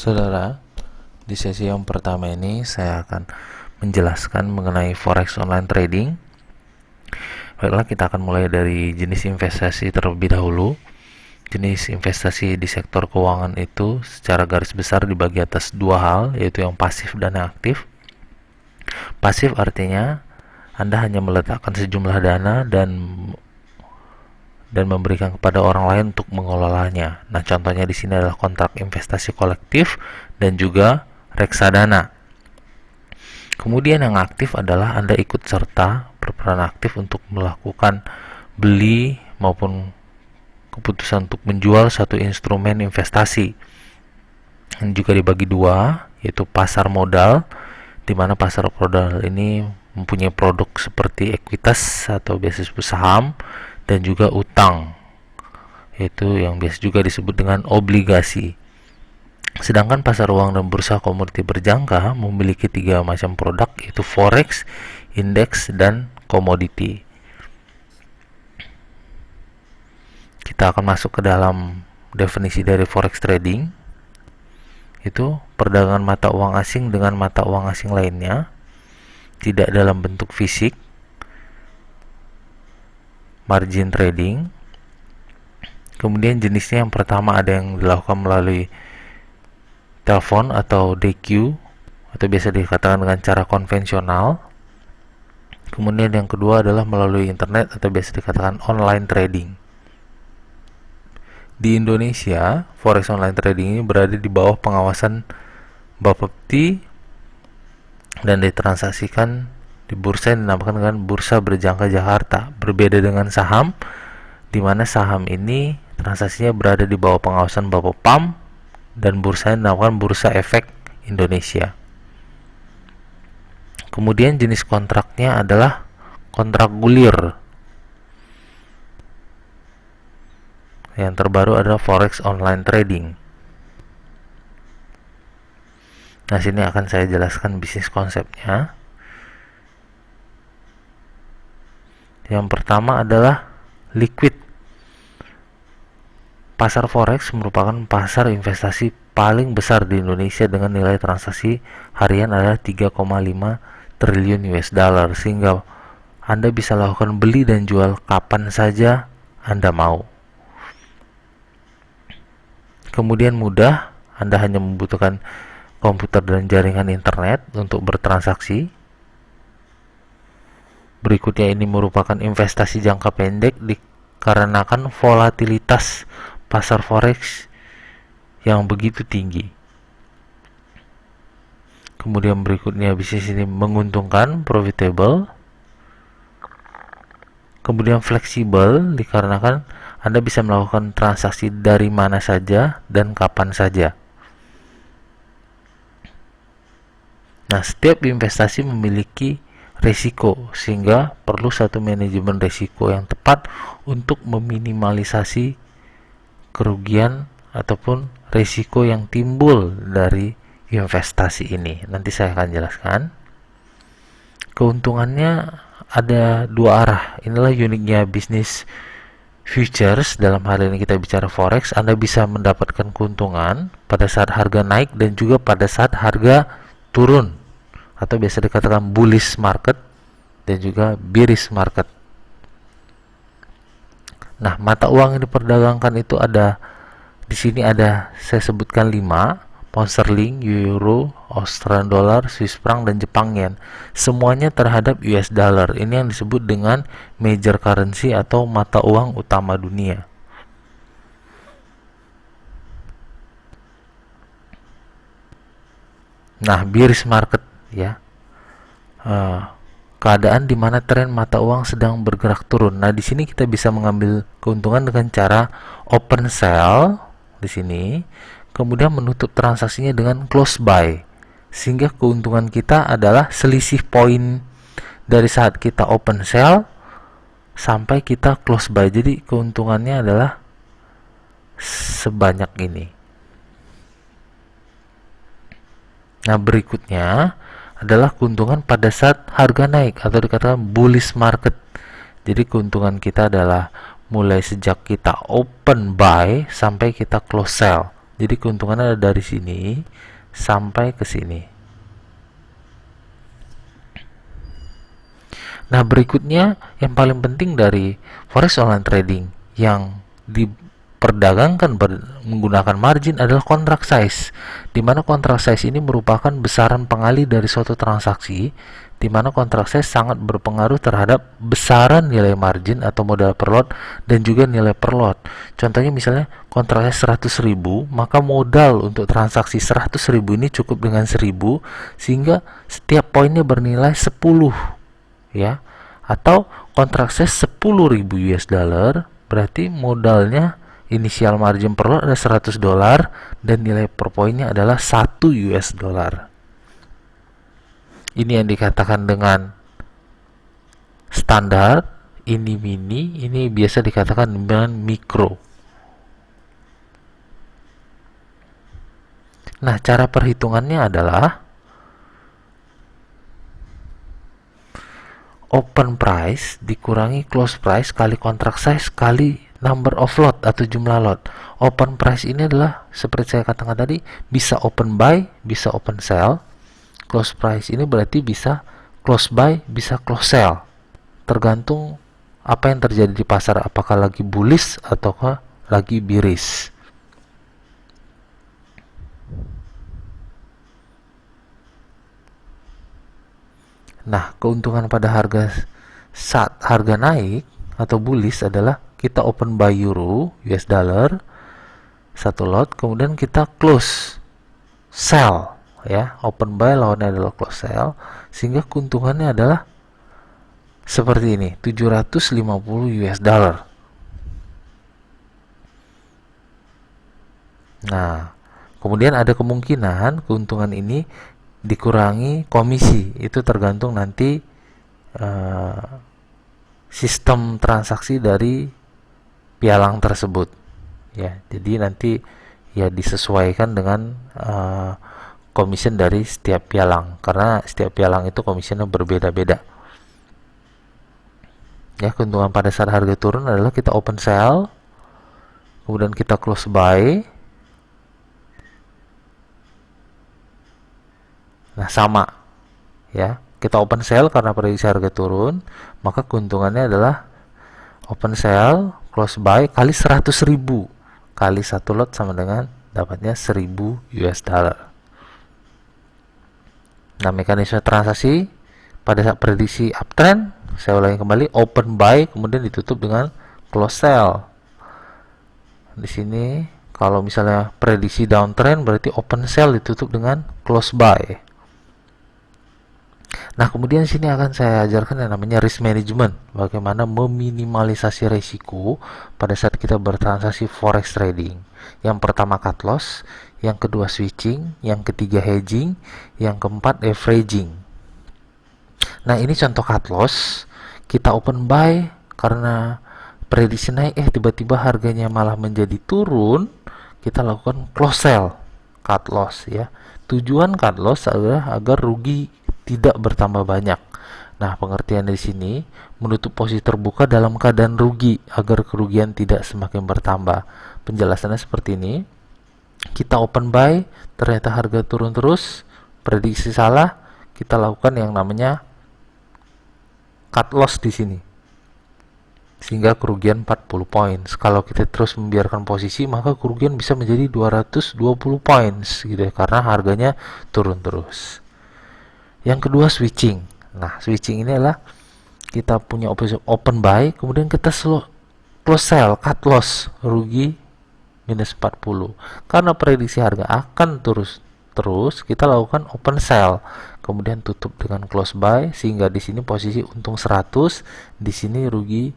Saudara, di sesi yang pertama ini saya akan menjelaskan mengenai forex online trading. Baiklah, kita akan mulai dari jenis investasi terlebih dahulu. Jenis investasi di sektor keuangan itu secara garis besar dibagi atas dua hal, yaitu yang pasif dan yang aktif. Pasif artinya Anda hanya meletakkan sejumlah dana dan memberikan kepada orang lain untuk mengelolanya. Nah, contohnya di sini adalah kontrak investasi kolektif dan juga reksadana. Kemudian yang aktif adalah Anda ikut serta berperan aktif untuk melakukan beli maupun keputusan untuk menjual satu instrumen investasi. Yang juga dibagi dua, yaitu pasar modal, di mana pasar modal ini mempunyai produk seperti ekuitas atau biasa disebut saham, dan juga utang, yaitu yang biasa juga disebut dengan obligasi. Sedangkan pasar uang dan bursa komoditi berjangka memiliki tiga macam produk, yaitu forex, indeks, dan komoditi. Kita akan masuk ke dalam definisi dari forex trading, itu perdagangan mata uang asing dengan mata uang asing lainnya, tidak dalam bentuk fisik. Margin trading. Kemudian jenisnya yang pertama ada yang dilakukan melalui telepon atau DQ, atau biasa dikatakan dengan cara konvensional. Kemudian yang kedua adalah melalui internet atau biasa dikatakan online trading. Di Indonesia, forex online trading ini berada di bawah pengawasan Bapepti dan ditransaksikan di bursa yang dinamakan dengan Bursa Berjangka Jakarta. Berbeda dengan saham, di mana saham ini transaksinya berada di bawah pengawasan Bapepam dan bursa yang dinamakan Bursa Efek Indonesia. Kemudian jenis kontraknya adalah kontrak gulir. Yang terbaru adalah forex online trading. Nah, sini akan saya jelaskan bisnis konsepnya. Yang pertama adalah liquid. Pasar forex merupakan pasar investasi paling besar di Indonesia dengan nilai transaksi harian adalah 3,5 triliun US dollar, sehingga Anda bisa lakukan beli dan jual kapan saja Anda mau. Kemudian mudah, Anda hanya membutuhkan komputer dan jaringan internet untuk bertransaksi. Berikutnya ini merupakan investasi jangka pendek dikarenakan volatilitas pasar forex yang begitu tinggi. Kemudian berikutnya bisnis ini menguntungkan, profitable. Kemudian fleksibel dikarenakan Anda bisa melakukan transaksi dari mana saja dan kapan saja. Nah, setiap investasi memiliki risiko, sehingga perlu satu manajemen risiko yang tepat untuk meminimalisasi kerugian ataupun risiko yang timbul dari investasi ini. Nanti saya akan jelaskan. Keuntungannya ada dua arah. Inilah uniknya bisnis futures. Dalam hal ini kita bicara forex. Anda bisa mendapatkan keuntungan pada saat harga naik dan juga pada saat harga turun, atau biasa dikatakan bullish market dan juga bearish market. Nah, mata uang yang diperdagangkan itu ada di sini, ada saya sebutkan 5: pound sterling, euro, Australian dollar, Swiss franc, dan Jepang yen. Semuanya terhadap US dollar. Ini yang disebut dengan major currency atau mata uang utama dunia. Nah, bearish market ya, keadaan di mana tren mata uang sedang bergerak turun. Nah, di sini kita bisa mengambil keuntungan dengan cara open sell di sini, kemudian menutup transaksinya dengan close buy, sehingga keuntungan kita adalah selisih poin dari saat kita open sell sampai kita close buy. Jadi keuntungannya adalah sebanyak ini. Nah, berikutnya adalah keuntungan pada saat harga naik atau dikatakan bullish market. Jadi keuntungan kita adalah mulai sejak kita open buy sampai kita close sell. Jadi keuntungannya ada dari sini sampai ke sini. Nah, berikutnya yang paling penting dari forex online trading yang diperdagangkan menggunakan margin adalah kontrak size, di mana kontrak size ini merupakan besaran pengali dari suatu transaksi, di mana kontrak size sangat berpengaruh terhadap besaran nilai margin atau modal per lot dan juga nilai per lot. Contohnya misalnya kontrak size 100.000, maka modal untuk transaksi 100.000 ini cukup dengan 1.000, sehingga setiap poinnya bernilai 10, ya. Atau kontrak size 10.000 US dollar, berarti modalnya inisial margin per lot ada 100 dolar dan nilai per poinnya adalah 1 US dollar. Ini yang dikatakan dengan standar, ini mini, ini biasa dikatakan dengan mikro. Nah, cara perhitungannya adalah open price dikurangi close price kali kontrak size kali number of lot atau jumlah lot. Open price ini adalah seperti saya katakan tadi, bisa open buy, bisa open sell. Close price ini berarti bisa close buy, bisa close sell. Tergantung apa yang terjadi di pasar, apakah lagi bullish ataukah lagi bearish. Nah, keuntungan pada saat harga naik atau bullish adalah kita open buy euro US dollar satu lot, kemudian kita close sell, ya. Open buy lawannya adalah close sell, sehingga keuntungannya adalah seperti ini, 750 US dollar. Nah, kemudian ada kemungkinan keuntungan ini dikurangi komisi, itu tergantung nanti sistem transaksi dari pialang tersebut, ya. Jadi nanti ya disesuaikan dengan commission dari setiap pialang, karena setiap pialang itu commissionnya berbeda-beda. Ya, keuntungan pada saat harga turun adalah kita open sell, kemudian kita close buy. Nah, sama, ya. Kita open sell karena prediksi harga turun, maka keuntungannya adalah open sell close buy kali 100.000 kali satu lot sama dengan dapatnya 1.000 US dollar. Nah, mekanisme transaksi pada saat prediksi uptrend, saya ulangi kembali, open buy kemudian ditutup dengan close sell. Di sini kalau misalnya prediksi downtrend berarti open sell ditutup dengan close buy. Nah, kemudian sini akan saya ajarkan yang namanya risk management, bagaimana meminimalisasi risiko pada saat kita bertransaksi forex trading. Yang pertama cut loss, yang kedua switching, yang ketiga hedging, yang keempat averaging. Nah, ini contoh cut loss. Kita open buy karena prediksi naik, tiba-tiba harganya malah menjadi turun, kita lakukan close sell, cut loss, ya. Tujuan cut loss adalah agar rugi tidak bertambah banyak. Nah, pengertian di sini menutup posisi terbuka dalam keadaan rugi agar kerugian tidak semakin bertambah. Penjelasannya seperti ini. Kita open buy, ternyata harga turun terus, prediksi salah, kita lakukan yang namanya cut loss di sini. Sehingga kerugian 40 points. Kalau kita terus membiarkan posisi, maka kerugian bisa menjadi 220 points gitu ya, karena harganya turun terus. Yang kedua switching. Nah, switching ini adalah kita punya open buy, kemudian kita close sell, cut loss, rugi minus 40. Karena prediksi harga akan terus, kita lakukan open sell, kemudian tutup dengan close buy, sehingga di sini posisi untung 100, di sini rugi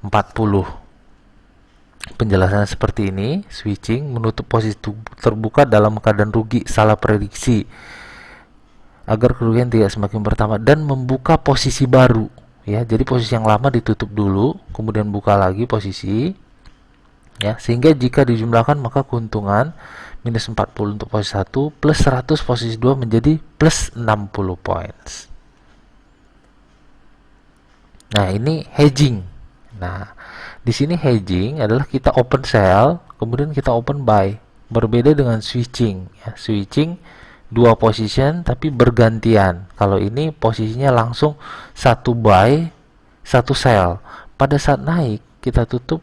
40. Penjelasannya seperti ini. Switching menutup posisi terbuka dalam keadaan rugi salah prediksi agar kerugian tidak semakin bertambah, dan membuka posisi baru, ya. Jadi posisi yang lama ditutup dulu, kemudian buka lagi posisi, ya, sehingga jika dijumlahkan maka keuntungan minus 40 untuk posisi 1 plus 100 posisi 2 menjadi plus 60 points. Nah, ini hedging. Nah, di sini hedging adalah kita open sell, kemudian kita open buy, Berbeda dengan switching ya. Switching dua position tapi bergantian. Kalau ini posisinya langsung satu buy, satu sell. Pada saat naik kita tutup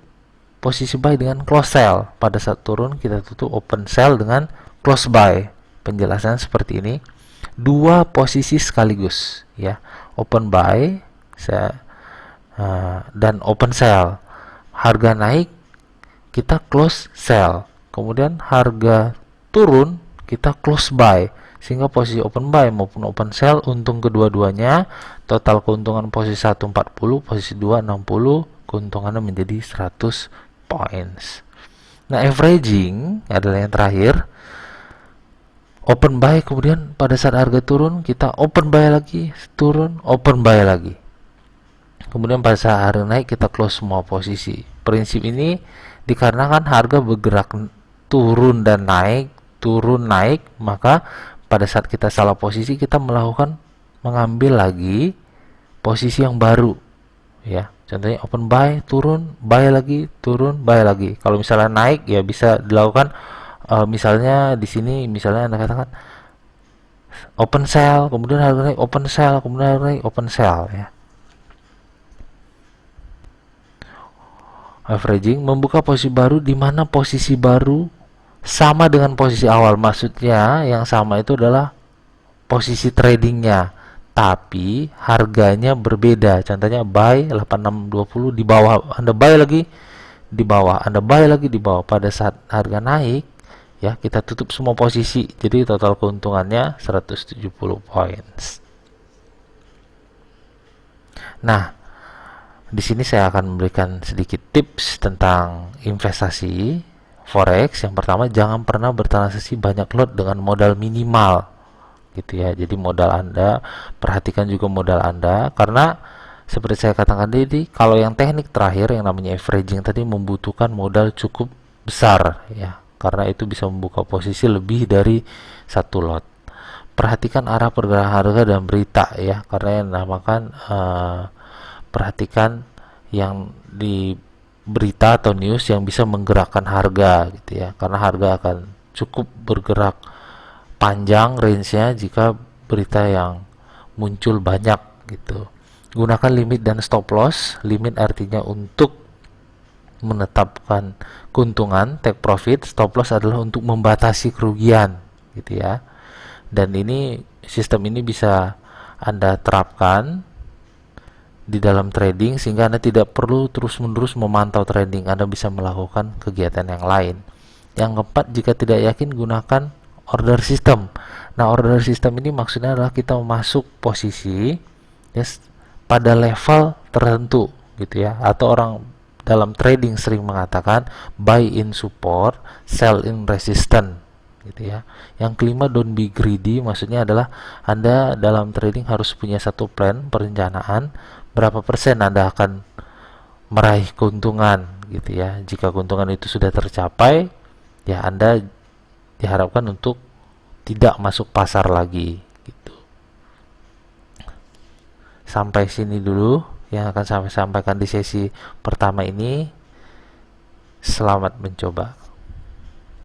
posisi buy dengan close sell. Pada saat turun kita tutup open sell dengan close buy. Penjelasan seperti ini. Dua posisi sekaligus ya. Open buy dan open sell. Harga naik kita close sell. Kemudian harga turun kita close buy, sehingga posisi open buy maupun open sell untung kedua-duanya. Total keuntungan posisi 1 40, posisi 2 60, keuntungannya menjadi 100 points. Nah, averaging adalah yang terakhir. Open buy, kemudian pada saat harga turun kita open buy lagi, turun open buy lagi. Kemudian pada saat harga naik kita close semua posisi. Prinsip ini dikarenakan harga bergerak turun dan naik, turun naik, maka pada saat kita salah posisi kita melakukan mengambil lagi posisi yang baru ya. Contohnya open buy, turun, buy lagi, turun, buy lagi. Kalau misalnya naik ya bisa dilakukan misalnya di sini misalnya Anda katakan open sell, kemudian harga naik, open sell, kemudian harga naik, open sell ya. Averaging membuka posisi baru di mana posisi baru sama dengan posisi awal. Maksudnya yang sama itu adalah posisi tradingnya, tapi harganya berbeda. Contohnya buy 8620, di bawah Anda buy lagi, di bawah Anda buy lagi, di bawah. Pada saat harga naik ya kita tutup semua posisi, jadi total keuntungannya 170 points. Nah, di sini saya akan memberikan sedikit tips tentang investasi forex. Yang pertama, jangan pernah bertransaksi banyak lot dengan modal minimal gitu ya. Jadi modal Anda, perhatikan juga modal Anda, karena seperti saya katakan tadi, kalau yang teknik terakhir yang namanya averaging tadi membutuhkan modal cukup besar ya, karena itu bisa membuka posisi lebih dari satu lot. Perhatikan arah pergerakan harga dan berita ya, karena yang dinamakan perhatikan yang di berita atau news yang bisa menggerakkan harga gitu ya, karena harga akan cukup bergerak panjang range-nya jika berita yang muncul banyak gitu. Gunakan limit dan stop loss. Limit artinya untuk menetapkan keuntungan, take profit. Stop loss adalah untuk membatasi kerugian gitu ya. Dan ini sistem ini bisa Anda terapkan di dalam trading sehingga Anda tidak perlu terus-menerus memantau trading. Anda bisa melakukan kegiatan yang lain. Yang keempat, jika tidak yakin gunakan order system. Nah, order system ini maksudnya adalah kita masuk posisi ya, pada level tertentu gitu ya, atau orang dalam trading sering mengatakan buy in support, sell in resistance gitu ya. Yang kelima, don't be greedy, maksudnya adalah Anda dalam trading harus punya satu plan, perencanaan berapa persen Anda akan meraih keuntungan gitu ya. Jika keuntungan itu sudah tercapai ya, Anda diharapkan untuk tidak masuk pasar lagi gitu. Sampai sini dulu yang akan saya sampaikan di sesi pertama ini. Selamat mencoba.